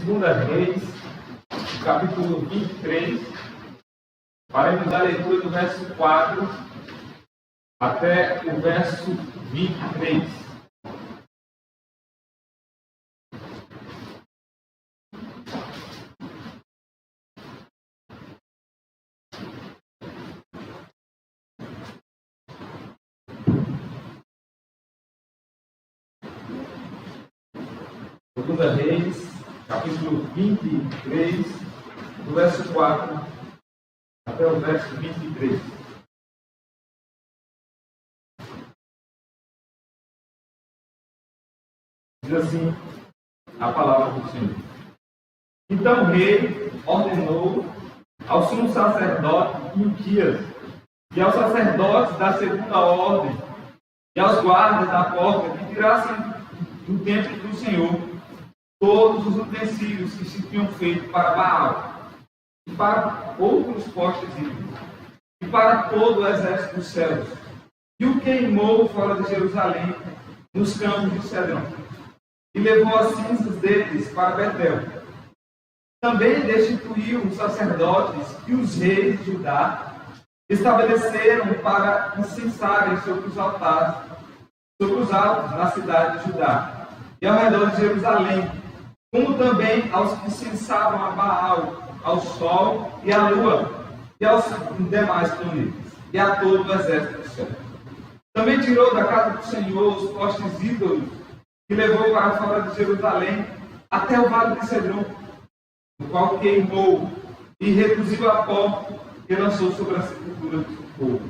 2 Reis, capítulo 23, faremos a leitura do verso 4 até o verso 23. Segunda Reis, capítulo 23, do verso 4 até o verso 23. Diz assim a palavra do Senhor. Então o rei ordenou ao sumo sacerdote Hilquias e aos sacerdotes da segunda ordem e aos guardas da porta que tirassem do templo do Senhor todos os utensílios que se tinham feito para Baal, e para outros postes ídolos, e para todo o exército dos céus, e o queimou fora de Jerusalém, nos campos de Cedrão, e levou as cinzas deles para Betel. Também destituiu os sacerdotes e os reis de Judá, estabeleceram para incensarem sobre os altares, sobre os altos na cidade de Judá, e ao redor de Jerusalém, como também aos que censavam a Baal, ao sol e à lua, e aos demais planetas, e a todo o exército do céu. Também tirou da casa do Senhor os postes ídolos, que levou para fora de Jerusalém, até o vale de Cedrão, no qual queimou e reduziu a pó, que lançou sobre a sepultura do povo.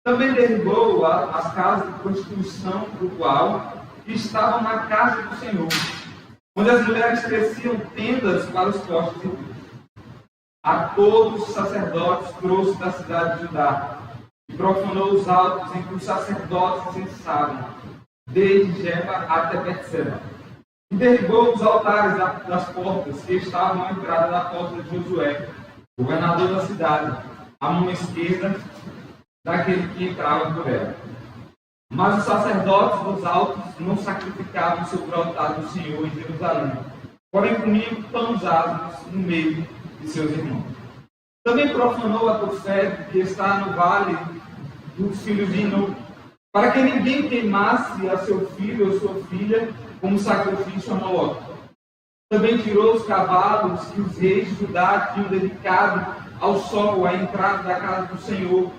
Também derribou as casas de prostituição ritual, que estavam na casa do Senhor, onde as mulheres teciam tendas para os postes ídolos. A todos os sacerdotes trouxe da cidade de Judá, e profanou os altos em que os sacerdotes censavam, desde Geba até Betseba. E derribou os altares das portas que estavam à entrada da porta de Josué, governador da cidade, à mão esquerda daquele que entrava por ela. Mas os sacerdotes dos altos não sacrificavam sobre o altar do Senhor em Jerusalém, porém comiam pães ázimos no meio de seus irmãos. Também profanou a Tofete, que está no vale dos filhos de Inu, para que ninguém queimasse a seu filho ou sua filha como sacrifício a Moloque. Também tirou os cavalos que os reis de Judá tinham dedicado ao sol à entrada da casa do Senhor,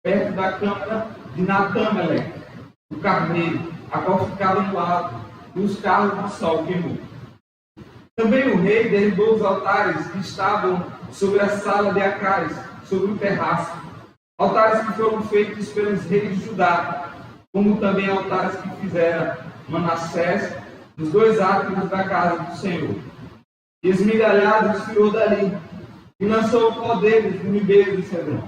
perto da câmara de Natã-Melec, o carneiro, a qual ficava no alto, e os carros do sol queimou. Também o rei derribou os altares que estavam sobre a sala de Acais, sobre o terraço, altares que foram feitos pelos reis de Judá, como também altares que fizera Manassés nos 2 átrios da casa do Senhor. E esmigalhado os tirou dali, e lançou o pó deles no ribeiro de Cedrão.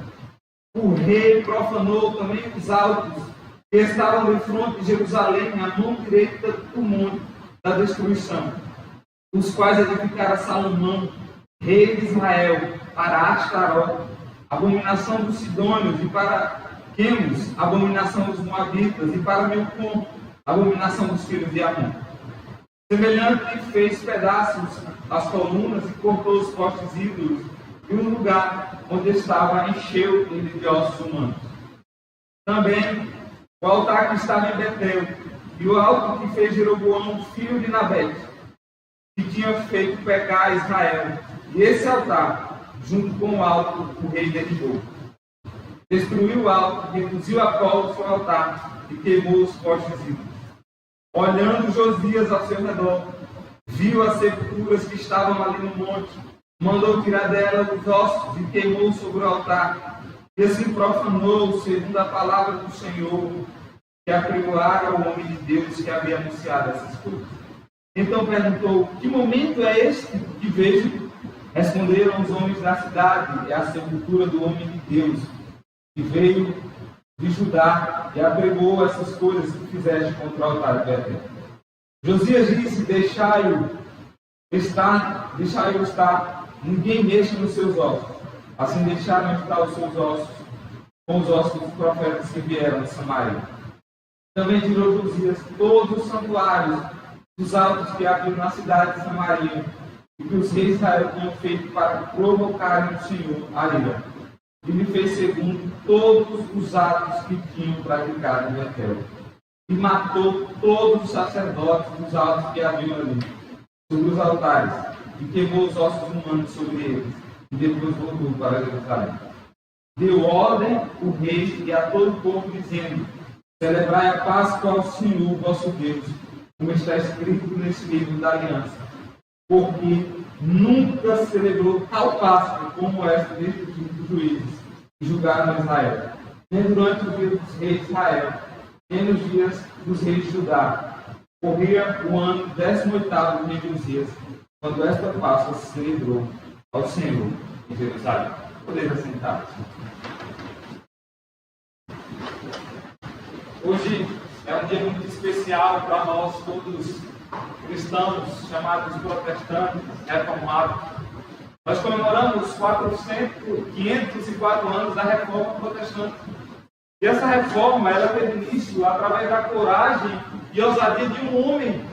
O rei profanou também os altos que estavam de fronte de Jerusalém, à mão direita do monte da destruição, os quais edificara Salomão, rei de Israel, para Astarote, abominação dos sidônios, e para Quemos, abominação dos moabitas, e para Milcom, abominação dos filhos de Amon. Semelhante fez pedaços as colunas e cortou os postes ídolos, e o lugar onde estava encheu ele de ossos humanos. Também o altar que estava em Betel, e o alto que fez Jeroboão, filho de Nabete, que tinha feito pecar Israel. E esse altar, junto com o alto, o rei derribou. Destruiu o alto, reduziu a pó do seu altar, e queimou os postes ídolos. Olhando Josias ao seu redor, viu as sepulturas que estavam ali no monte, mandou tirar dela os ossos e queimou sobre o altar. E assim profanou, segundo a palavra do Senhor, que apregoara ao homem de Deus que havia anunciado essas coisas. Então perguntou: que momento é este que vejo? Responderam os homens da cidade: é a sepultura do homem de Deus, que veio de Judá e apregou essas coisas que fizeste contra o altar de Betel. Josias disse: deixai-o estar, ninguém mexa nos seus ossos. Assim deixaram estar os seus ossos, com os ossos dos profetas que vieram de Samaria. Também tirou Josias todos os santuários dos altos que haviam na cidade de Samaria, o que os reis de Israel tinham feito para provocarem o Senhor a ira. E lhe fez segundo todos os atos que tinham praticado em Betel. E matou todos os sacerdotes dos altos que haviam ali, sobre os altares, e queimou os ossos humanos sobre eles, e depois voltou para Jerusalém. Deu ordem o rei e a todo o povo, dizendo: celebrai a Páscoa ao Senhor vosso Deus, como está escrito nesse livro da aliança, porque nunca celebrou tal Páscoa como esta desde o dia dos juízes, que julgaram Israel, nem durante o dia dos reis de Israel, nem nos dias dos reis de Judá. Corria o ano 18º do rei de Uzias, quando esta Páscoa se celebrou ao Senhor em Jerusalém. Podeis sentar-se. Hoje é um dia muito especial para nós, todos cristãos, chamados protestantes, reformados. Nós comemoramos 504 anos da Reforma Protestante. E essa reforma, ela teve início através da coragem e ousadia de um homem,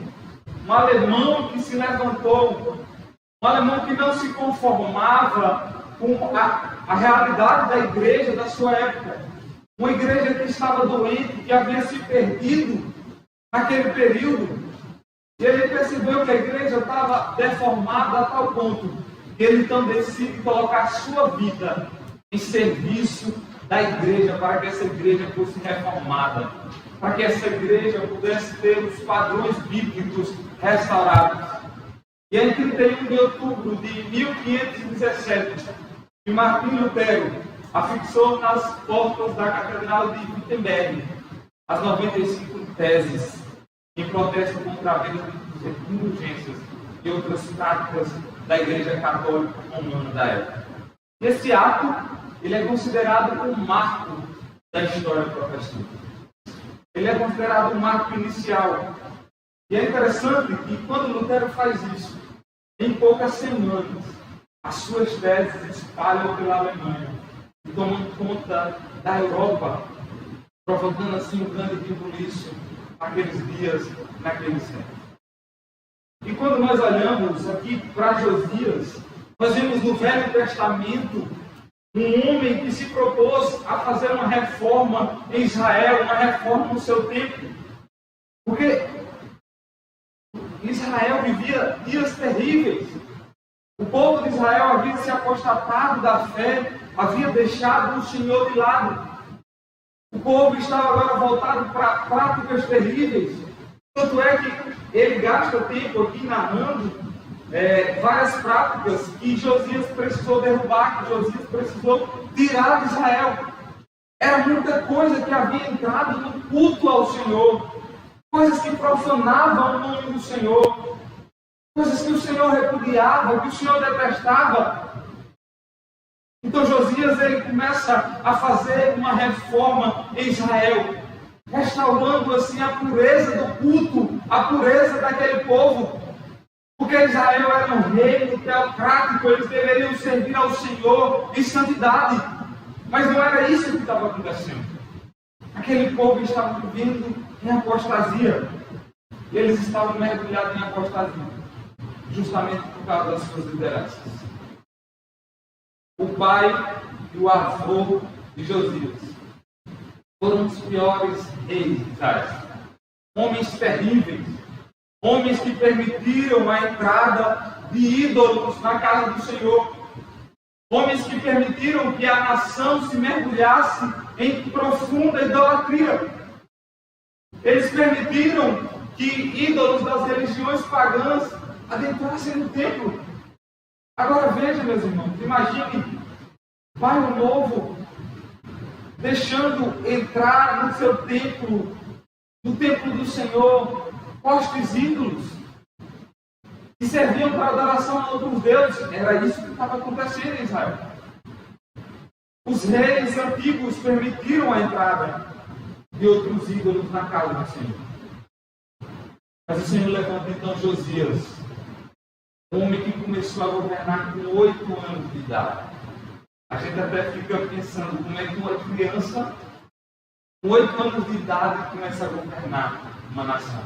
um alemão que se levantou, um alemão que não se conformava com a realidade da igreja da sua época. Uma igreja que estava doente, que havia se perdido naquele período. E ele percebeu que a igreja estava deformada a tal ponto que ele então decide colocar sua vida em serviço da igreja, para que essa igreja fosse reformada, para que essa igreja pudesse ter os padrões bíblicos restaurados. E em 31 de outubro de 1517, que Martinho Lutero afixou nas portas da Catedral de Wittenberg as 95 teses em protesto contra a venda de indulgências e outras práticas da Igreja Católica Romana da época. Esse ato ele é considerado um marco da história protestante. Ele é considerado um marco inicial. E é interessante que quando Lutero faz isso, em poucas semanas, as suas teses espalham pela Alemanha e tomam conta da Europa, provocando assim um grande rebuliço naqueles dias, naqueles tempos. E quando nós olhamos aqui para Josias, nós vemos no Velho Testamento um homem que se propôs a fazer uma reforma em Israel, uma reforma no seu tempo. Porque Israel vivia dias terríveis. O povo de Israel havia se apostatado da fé, havia deixado o Senhor de lado. O povo estava agora voltado para práticas terríveis. Tanto é que ele gasta tempo aqui narrando várias práticas que Josias precisou derrubar, que Josias precisou tirar de Israel. Era muita coisa que havia entrado no culto ao Senhor, coisas que profanavam o nome do Senhor, coisas que o Senhor repudiava, que o Senhor detestava. Então Josias ele começa a fazer uma reforma em Israel, restaurando assim a pureza do culto, a pureza daquele povo. Porque Israel era um reino teocrático, eles deveriam servir ao Senhor em santidade. Mas não era isso que estava acontecendo. Aquele povo estava vivendo em apostasia. E eles estavam mergulhados em apostasia, justamente por causa das suas lideranças. O pai e o avô de Josias foram os piores reis de Israel. Homens terríveis. Homens que permitiram a entrada de ídolos na casa do Senhor. Homens que permitiram que a nação se mergulhasse em profunda idolatria. Eles permitiram que ídolos das religiões pagãs adentrassem no templo. Agora veja, meus irmãos, imagine Bairro Novo deixando entrar no seu templo, no templo do Senhor, postes ídolos que serviam para adoração a outros deuses. Era isso que estava acontecendo em Israel. Os reis antigos permitiram a entrada de outros ídolos na casa do Senhor. Mas o Senhor levanta então Josias, um homem que começou a governar com 8 anos de idade. A gente até fica pensando como é que uma criança com 8 anos de idade começa a governar uma nação.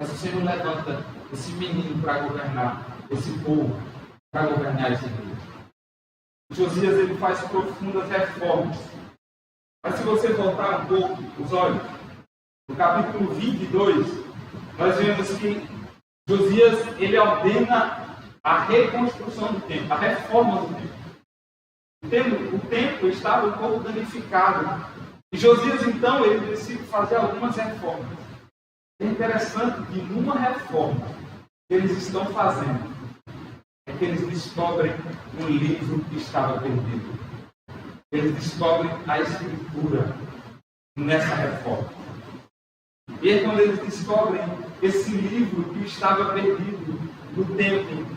Mas o Senhor levanta esse menino para governar esse povo para governar esse povo. Josias ele faz profundas reformas. Mas se você voltar um pouco os olhos, no capítulo 22, nós vemos que Josias ele ordena a reconstrução do templo, a reforma do templo. O templo estava um pouco danificado. E Josias, então, ele decide fazer algumas reformas. É interessante que numa reforma que eles estão fazendo, é que eles descobrem um livro que estava perdido. Eles descobrem a Escritura nessa reforma. E aí, quando eles descobrem esse livro que estava perdido no templo,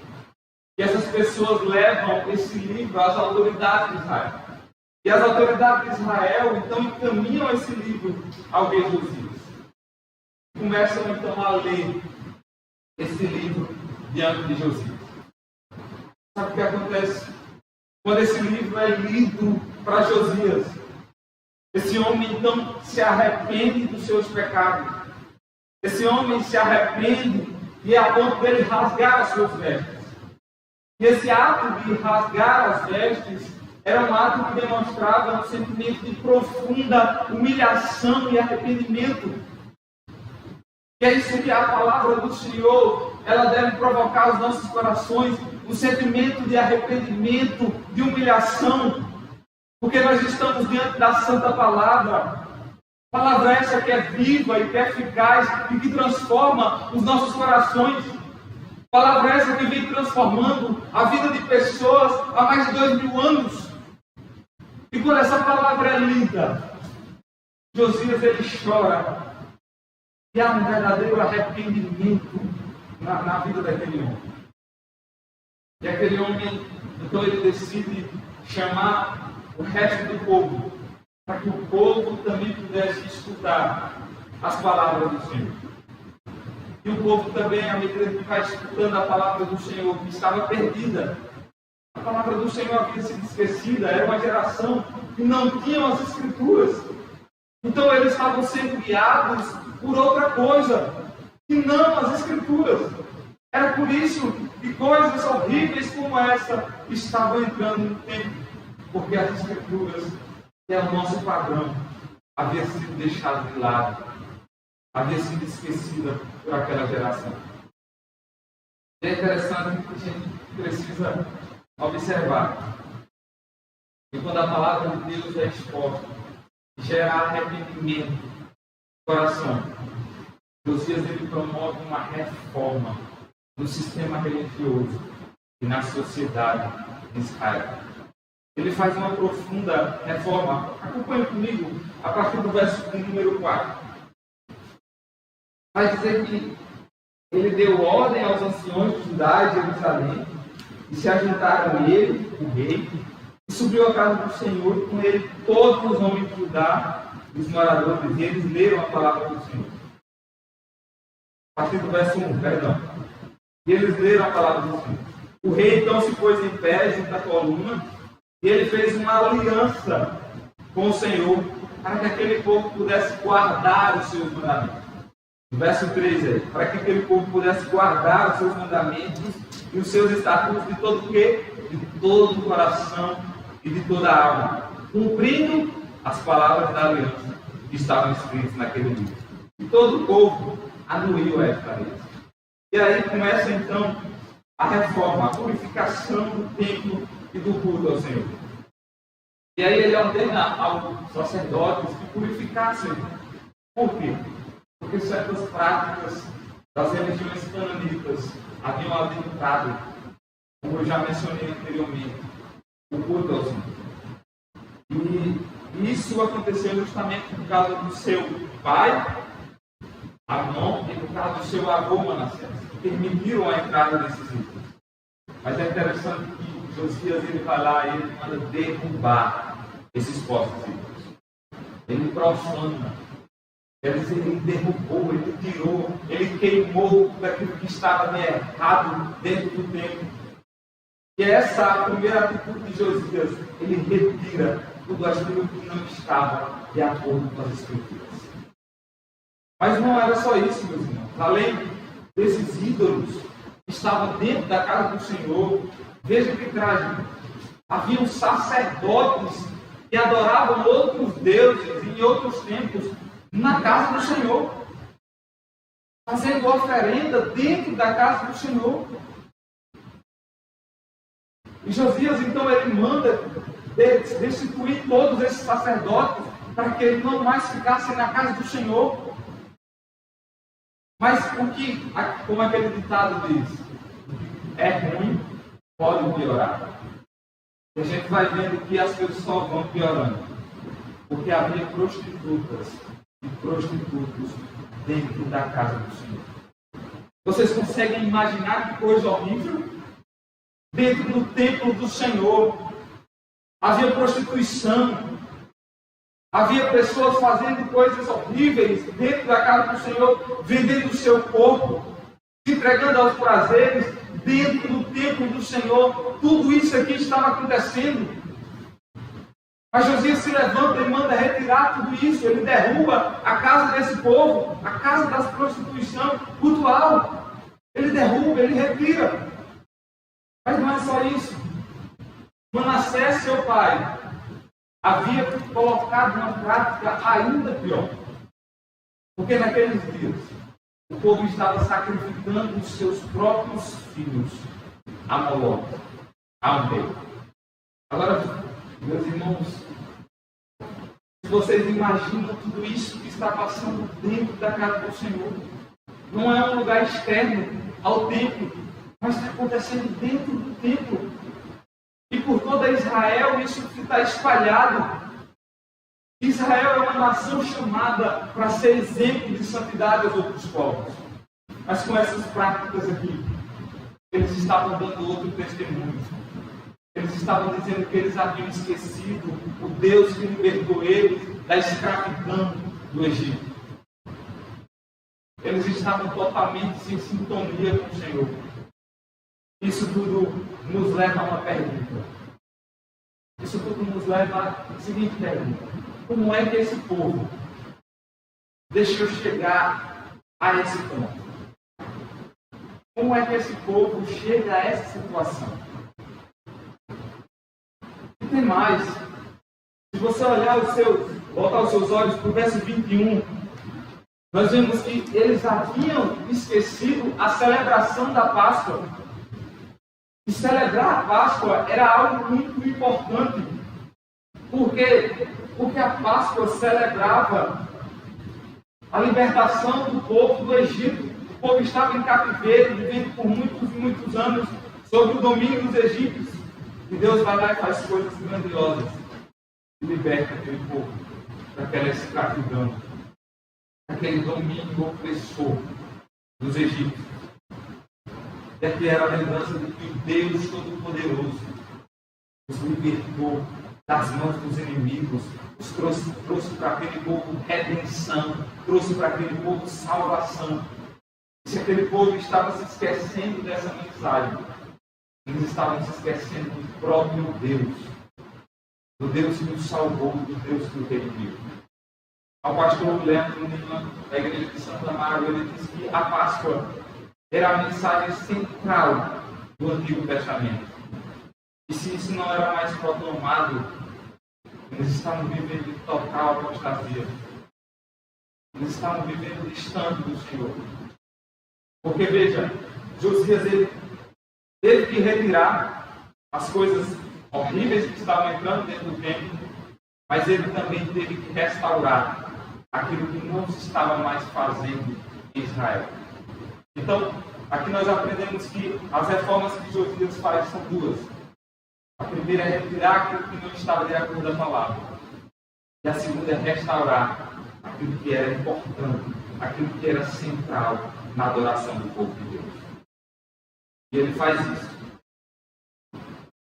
e essas pessoas levam esse livro às autoridades de Israel. E as autoridades de Israel, então, encaminham esse livro ao rei Josias. Começam, então, a ler esse livro diante de Josias. Sabe o que acontece? Quando esse livro é lido para Josias, esse homem, então, se arrepende dos seus pecados. Esse homem se arrepende e é a ponto dele rasgar as suas vestes. E esse ato de rasgar as vestes era um ato que demonstrava um sentimento de profunda humilhação e arrependimento. E é isso que a palavra do Senhor, ela deve provocar os nossos corações, um sentimento de arrependimento, de humilhação, porque nós estamos diante da Santa Palavra. Palavra essa que é viva e que é eficaz e que transforma os nossos corações. Palavra essa que vem transformando a vida de pessoas há mais de 2000 anos. E quando essa palavra é lida, Josias ele chora. E há um verdadeiro arrependimento na vida daquele homem. E aquele homem, então ele decide chamar o resto do povo, para que o povo também pudesse escutar as palavras do Senhor. E o povo também, à medida que vai escutando a palavra do Senhor, que estava perdida. A palavra do Senhor havia sido esquecida, era uma geração que não tinha as Escrituras. Então eles estavam sendo guiados por outra coisa, que não as Escrituras. Era por isso que coisas horríveis como essa estavam entrando no templo, porque as Escrituras, que é o nosso padrão, havia sido deixado de lado, havia sido esquecida por aquela geração. E é interessante que a gente precisa observar que quando a palavra de Deus é exposta, gera arrependimento no coração. Josias ele promove uma reforma no sistema religioso e na sociedade de Israel. Ele faz uma profunda reforma. Acompanhe comigo a partir do verso número 4. Vai dizer que ele deu ordem aos anciões de Judá e Jerusalém, e se ajuntaram ele, o rei, e subiu à casa do Senhor, e com ele todos os homens de Judá, os moradores, e eles leram a palavra do Senhor. A partir do verso 1, perdão. E eles leram a palavra do Senhor. O rei então se pôs em pé junto à coluna, e ele fez uma aliança com o Senhor, para que aquele povo pudesse guardar os seus mandamentos. No verso 3 aí, para que aquele povo pudesse guardar os seus mandamentos e os seus estatutos de todo o quê? De todo o coração e de toda a alma, cumprindo as palavras da aliança que estavam escritas naquele livro. E todo o povo anuiu esta aliança. E aí começa então a reforma, a purificação do templo e do culto ao Senhor. E aí ele ordena aos sacerdotes que purificassem. Por quê? Porque certas práticas das religiões cananitas haviam adentrado, como eu já mencionei anteriormente, o culto ao Senhor. E isso aconteceu justamente por causa do seu pai, Amon, e por causa do seu avô Manassés, que permitiram a entrada desses ídolos. Mas é interessante que Josias ele vai lá e ele manda derrubar esses postos ídolos. Ele profana. Ele derrubou, ele tirou, ele queimou daquilo que estava errado dentro do templo. E essa a primeira atitude de Josias, ele retira tudo aquilo que não estava de acordo com as Escrituras. Mas não era só isso, meus irmãos. Além desses ídolos estava dentro da casa do Senhor. Veja que trágico. Haviam sacerdotes que adoravam outros deuses em outros tempos na casa do Senhor, fazendo oferenda dentro da casa do Senhor. E Josias, então, ele manda destituir todos esses sacerdotes para que eles não mais ficassem na casa do Senhor. Mas o que, como aquele ditado diz, é ruim, pode piorar. E a gente vai vendo que as coisas só vão piorando. Porque havia prostitutas e prostitutos dentro da casa do Senhor. Vocês conseguem imaginar que coisa horrível? Dentro do templo do Senhor havia prostituição. Havia pessoas fazendo coisas horríveis dentro da casa do Senhor, vendendo o seu corpo, se entregando aos prazeres dentro do templo do Senhor. Tudo isso aqui estava acontecendo. Mas Josias se levanta e manda retirar tudo isso. Ele derruba a casa desse povo, a casa da prostituição cultural. Ele derruba, ele retira. Mas não é só isso. Manassés, seu pai, havia colocado uma prática ainda pior. Porque naqueles dias, o povo estava sacrificando os seus próprios filhos a Moloque, a um deus. Agora, meus irmãos, se vocês imaginam tudo isso que está passando dentro da casa do Senhor, não é um lugar externo ao templo, mas está acontecendo dentro do templo. E por toda Israel isso está espalhado. Israel é uma nação chamada para ser exemplo de santidade aos outros povos. Mas com essas práticas aqui, eles estavam dando outro testemunho. Eles estavam dizendo que eles haviam esquecido o Deus que libertou eles da escravidão do Egito. Eles estavam totalmente sem sintonia com o Senhor. Isso tudo nos leva a uma pergunta. Isso tudo nos leva à seguinte pergunta: como é que esse povo deixou chegar a esse ponto? Como é que esse povo chega a essa situação? E tem mais. Se você olhar voltar os seus olhos para o verso 21, nós vemos que eles haviam esquecido a celebração da Páscoa. E celebrar a Páscoa era algo muito importante. Por quê? Porque a Páscoa celebrava a libertação do povo do Egito. O povo estava em cativeiro, vivendo por muitos e muitos anos sob o domínio dos egípcios. E Deus vai lá e faz coisas grandiosas e liberta aquele povo daquela escravidão, daquele domínio opressor dos egípcios. E aqui era a lembrança de que o Deus Todo-Poderoso os libertou das mãos dos inimigos, os trouxe para aquele povo redenção, trouxe para aquele povo salvação. E se aquele povo estava se esquecendo dessa mensagem, eles estavam se esquecendo do próprio Deus, do Deus que nos salvou, do Deus que nos redimiu. Ao pastor Leandro Lima, da igreja de Santa Maria, ele disse que a Páscoa era a mensagem central do Antigo Testamento. E se isso não era mais proclamado, eles estavam vivendo em total apostasia. Eles estavam vivendo distante do Senhor. Porque, veja, Josias ele teve que retirar as coisas horríveis que estavam entrando dentro do templo, mas ele também teve que restaurar aquilo que não se estava mais fazendo em Israel. Então, aqui nós aprendemos que as reformas que Josias faz são duas. A primeira é retirar aquilo que não estava de acordo com a palavra. E a segunda é restaurar aquilo que era importante, aquilo que era central na adoração do povo de Deus. E ele faz isso.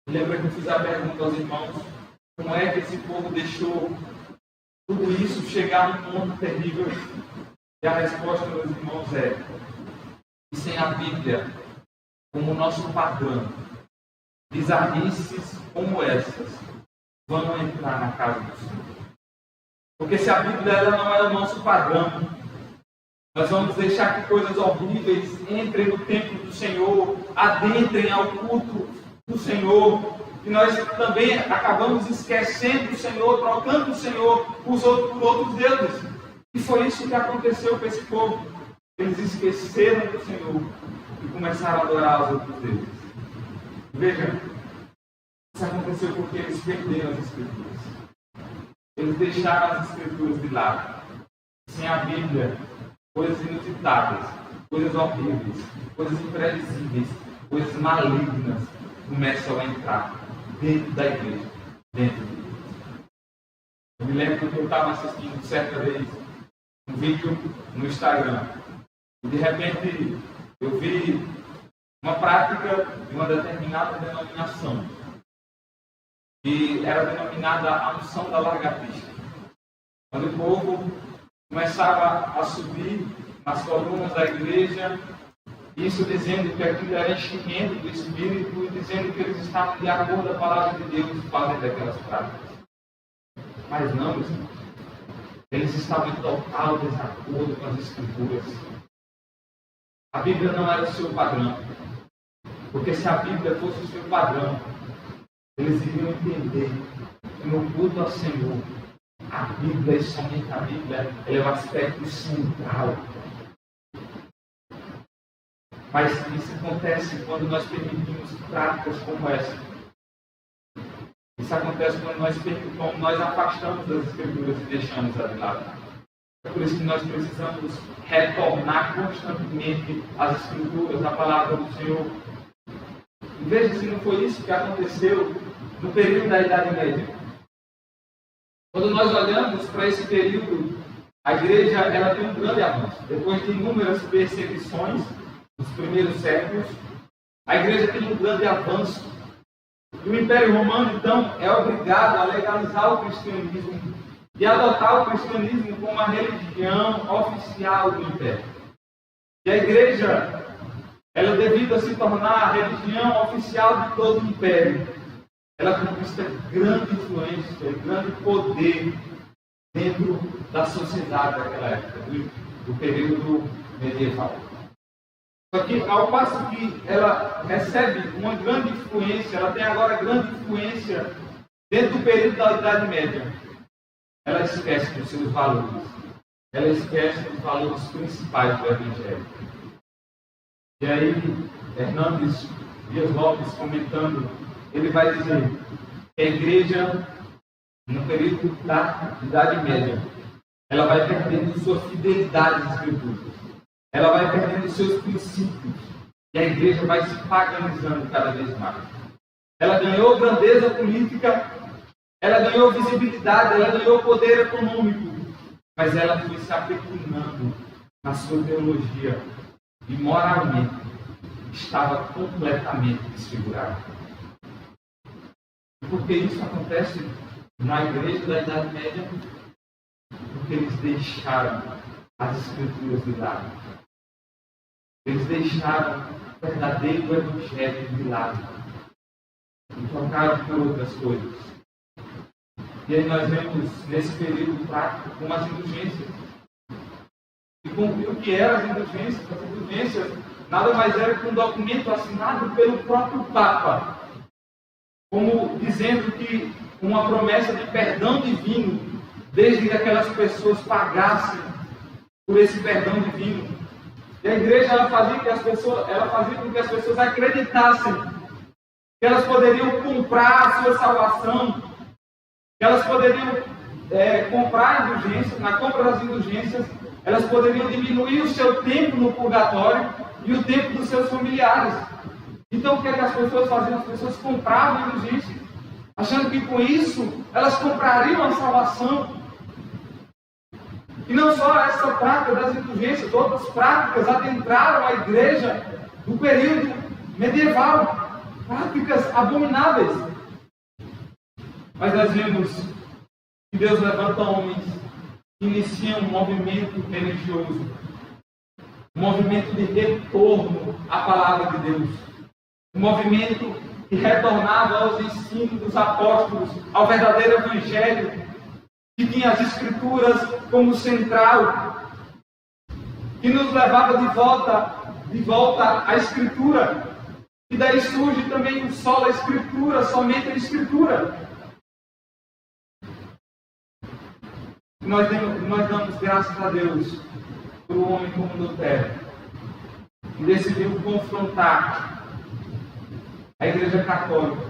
Lembra que eu fiz a pergunta aos irmãos: como é que esse povo deixou tudo isso chegar num ponto terrível? E a resposta, meus irmãos, é: e sem a Bíblia como nosso padrão, bizarrices como essas vão entrar na casa do Senhor. Porque se a Bíblia ela não é o nosso padrão, Nós vamos deixar que coisas horríveis entrem no templo do Senhor, adentrem ao culto do Senhor. E nós também acabamos esquecendo o Senhor, trocando o Senhor por outros deuses. E foi isso que aconteceu com esse povo. Eles esqueceram do Senhor e começaram a adorar os outros deuses. Veja, isso aconteceu porque eles perderam as Escrituras. Eles deixaram as Escrituras de lado. Sem a Bíblia, coisas inusitadas, coisas horríveis, coisas imprevisíveis, coisas malignas começam a entrar dentro da igreja, dentro de Deus. Eu me lembro que eu estava assistindo certa vez um vídeo no Instagram e de repente eu vi uma prática de uma determinada denominação que era denominada a unção da lagartixa. Quando o povo começava a subir nas colunas da igreja, isso dizendo que aquilo era enchimento do Espírito e dizendo que eles estavam de acordo com a palavra de Deus fazendo aquelas práticas. Mas não, meus irmãos. Eles estavam em total desacordo com as Escrituras. A Bíblia não era o seu padrão. Porque se a Bíblia fosse o seu padrão, eles iriam entender que no culto ao Senhor, a Bíblia e somente a Bíblia é o aspecto central. Mas isso acontece quando nós permitimos práticas como essa. Isso acontece quando nós afastamos das Escrituras e deixamos a de lado. É por isso que nós precisamos retornar constantemente às Escrituras, à palavra do Senhor. E veja se não foi isso que aconteceu no período da Idade Média. Quando nós olhamos para esse período, a igreja ela tem um grande avanço. Depois de inúmeras perseguições nos primeiros séculos, a igreja tem um grande avanço. E o Império Romano, então, é obrigado a legalizar o cristianismo e adotar o cristianismo como a religião oficial do Império. E a igreja, ela devido a se tornar a religião oficial de todo o Império, ela conquista grande influência, grande poder dentro da sociedade daquela época, do período medieval. Só que, ao passo que ela recebe uma grande influência, ela tem agora grande influência dentro do período da Idade Média, ela esquece dos seus valores. Ela esquece dos valores principais do Evangelho. E aí, Hernandes Dias Lopes, comentando, ele vai dizer que a igreja, no período da Idade Média, ela vai perdendo sua fidelidade às Escrituras. Ela vai perdendo seus princípios. E a igreja vai se paganizando cada vez mais. Ela ganhou grandeza política, ela ganhou visibilidade, ela ganhou poder econômico. Mas ela foi se apequenando na sua teologia. E moralmente estava completamente desfigurada. E por que isso acontece na igreja da Idade Média? Porque eles deixaram as Escrituras de lado. Eles deixaram o verdadeiro Evangelho de lado e trocaram por outras coisas. E aí nós vemos nesse período prático como as indulgências. E o que eram as indulgências? As indulgências nada mais era que um documento assinado pelo próprio Papa, como dizendo que uma promessa de perdão divino, desde que aquelas pessoas pagassem por esse perdão divino. E a igreja ela fazia com que as pessoas acreditassem que elas poderiam comprar a sua salvação, que elas poderiam comprar a indulgência, na compra das indulgências, elas poderiam diminuir o seu tempo no purgatório e o tempo dos seus familiares. Então o que é que as pessoas faziam? As pessoas compravam a indulgência, achando que com isso elas comprariam a salvação. E não só essa prática das indulgências, outras práticas adentraram a igreja no período medieval. Práticas abomináveis. Mas nós vemos que Deus levanta homens que iniciam um movimento religioso. Um movimento de retorno à palavra de Deus. Um movimento que retornava aos ensinos dos apóstolos, ao verdadeiro Evangelho, que tinha as Escrituras como central. que nos levava de volta à Escritura. E daí surge também o solo, a Escritura, somente a Escritura. Nós damos graças a Deus por um homem como Lutero, que decidiu confrontar a Igreja Católica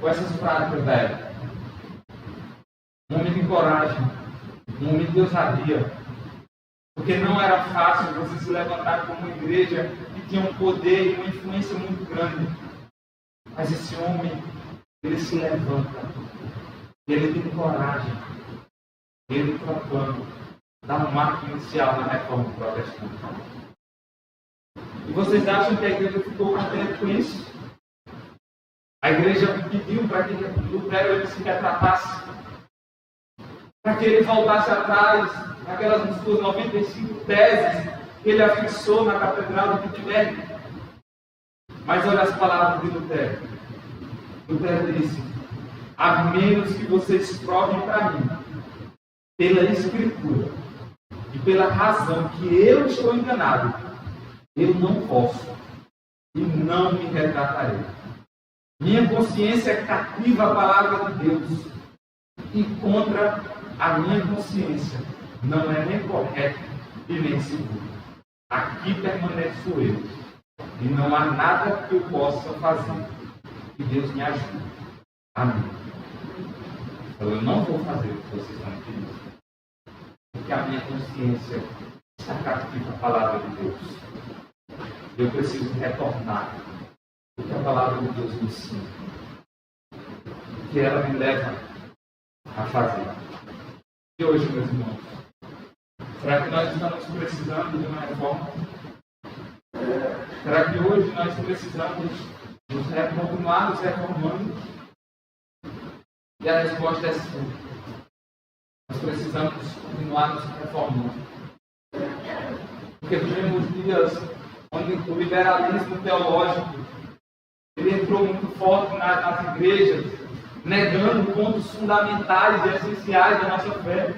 com essas práticas velhas. Um homem de coragem, um homem de ousadia, porque não era fácil você se levantar como uma igreja que tinha um poder e uma influência muito grande. Mas esse homem, ele se levanta, ele tem coragem, ele proclama, dá um marco inicial na reforma protestante. E vocês acham que a igreja ficou contente com isso? A igreja pediu para que Lutero ele se retratasse, para que ele voltasse atrás naquelas suas 95 teses que ele afixou na Catedral de Wittenberg. Mas olha as palavras de Lutero. Lutero disse: a menos que vocês provem para mim, pela Escritura e pela razão que eu estou enganado, eu não posso e não me retratarei. Minha consciência é cativa à palavra de Deus, e contra a minha consciência não é nem correto e nem seguro. Aqui permaneço eu, e não há nada que eu possa fazer. Que Deus me ajude. Amém. Então eu não vou fazer o que vocês estão pedindo, porque a minha consciência está cativa à palavra de Deus. Eu preciso retornar o que a palavra de Deus me ensina, que ela me leva a fazer. E hoje, meus irmãos, será que nós estamos precisando de uma reforma? Será que hoje nós precisamos continuar nos reformando? E a resposta é sim. Nós precisamos continuar nos reformando. Porque vivemos dias onde o liberalismo teológico ele entrou muito forte nas igrejas, negando pontos fundamentais e essenciais da nossa fé.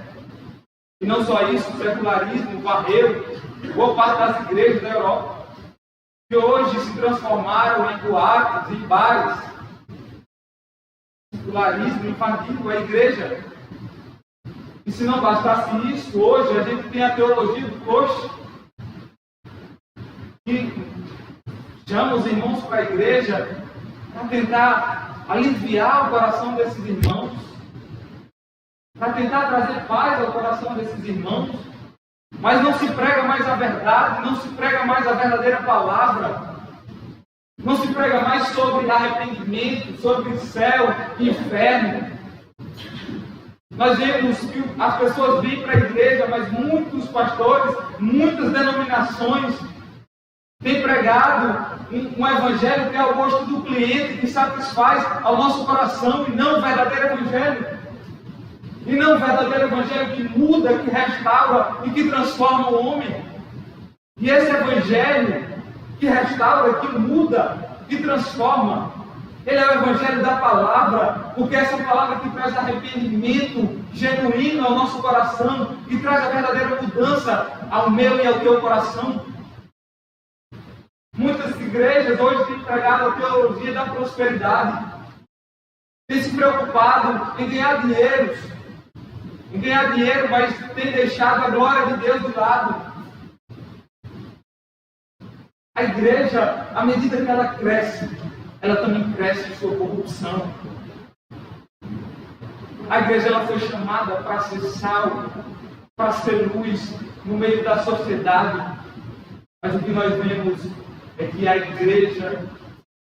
E não só isso, o secularismo varreu boa parte das igrejas da Europa, que hoje se transformaram em boates, em bares. O secularismo invadiu a igreja. E se não bastasse isso, hoje a gente tem a teologia do coxo, que chama os irmãos para a igreja para tentar aliviar o coração desses irmãos, para tentar trazer paz ao coração desses irmãos, mas não se prega mais a verdade, não se prega mais a verdadeira palavra, não se prega mais sobre arrependimento, sobre céu e inferno. Nós vemos que as pessoas vêm para a igreja, mas muitos pastores, muitas denominações têm pregado um evangelho que é ao gosto do cliente, que satisfaz ao nosso coração, e não o verdadeiro evangelho. E não o verdadeiro evangelho que muda, que restaura e que transforma o homem. E esse evangelho que restaura, que muda, que transforma, ele é o evangelho da palavra, porque essa palavra que traz arrependimento genuíno ao nosso coração, e traz a verdadeira mudança ao meu e ao teu coração. Muitas igrejas hoje têm pregado a teologia da prosperidade, têm se preocupado em ganhar dinheiro, mas têm deixado a glória de Deus de lado. A igreja, à medida que ela cresce, ela também cresce em sua corrupção. A igreja ela foi chamada para ser sal, para ser luz no meio da sociedade. Mas o que nós vemos é que a igreja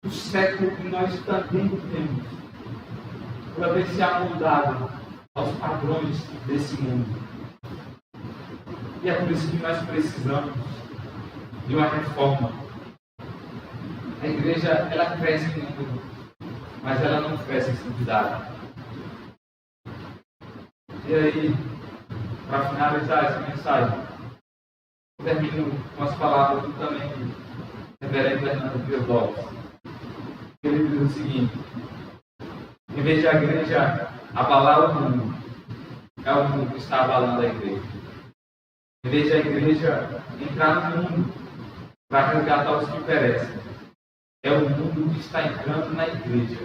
do século que nós também temos, ela vem se amoldada aos padrões desse mundo. E é por isso que nós precisamos de uma reforma. A igreja, ela cresce em número, mas ela não cresce em santidade. E aí, para finalizar essa mensagem, eu termino com as palavras do também do reverendo Fernando Teodoro. Ele diz o seguinte: em vez de a igreja abalar o mundo, é o mundo que está abalando a igreja. Em vez da igreja entrar no mundo para resgatar os que perecem, é o mundo que está entrando na igreja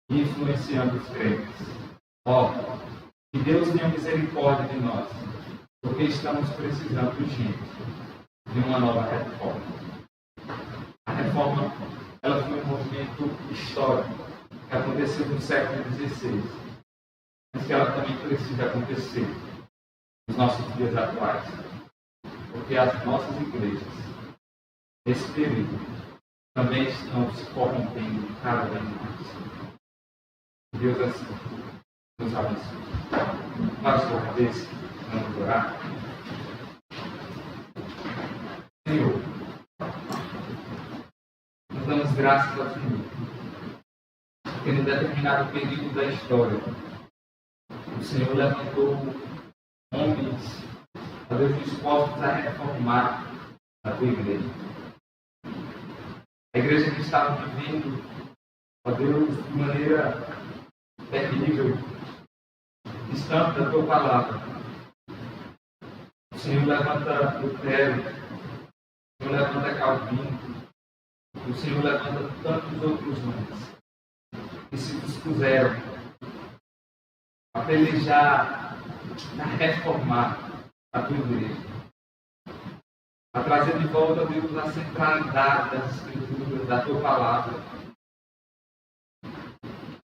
e influenciando os crentes. Ó, que Deus tenha misericórdia de nós, porque estamos precisando urgente de uma nova reforma. A reforma, ela foi um movimento histórico que aconteceu no século XVI, mas que ela também precisa acontecer nos nossos dias atuais, porque as nossas igrejas, nesse período, também estão se corrompendo cada vez mais. Deus assim nos abençoe. Mais uma vez, vamos orar. Senhor, nós damos graças ao Senhor, porque em determinado período da história, o Senhor levantou homens, a Deus, dispostos a reformar a tua igreja. A igreja que estava vivendo, ó Deus, de maneira terrível, distante da tua palavra. O Senhor levanta Lutero, o Senhor levanta Calvino, o Senhor levanta tantos outros nomes que se dispuseram a pelejar, a reformar a tua igreja, a trazer de volta, Deus, a centralidade das Escrituras, da tua palavra.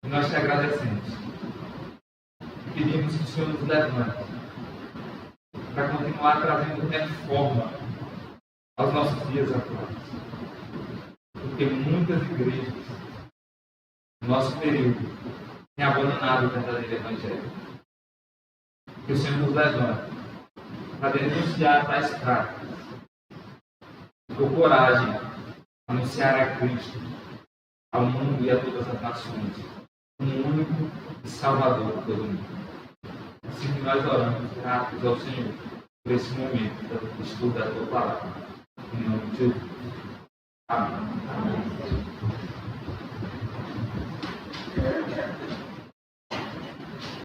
E nós te agradecemos. Pedimos que o Senhor nos levante para continuar trazendo reforma aos nossos dias atuais. Porque muitas igrejas, no nosso período, têm abandonado o verdadeiro Evangelho. Que o Senhor nos levante para denunciar tais práticas, com coragem, anunciar a Cristo, ao mundo e a todas as nações, um único e Salvador de todo mundo. Assim que nós oramos, gratos ao Senhor, por esse momento de estudo da tua palavra. Em nome de Jesus. Amém. Amém.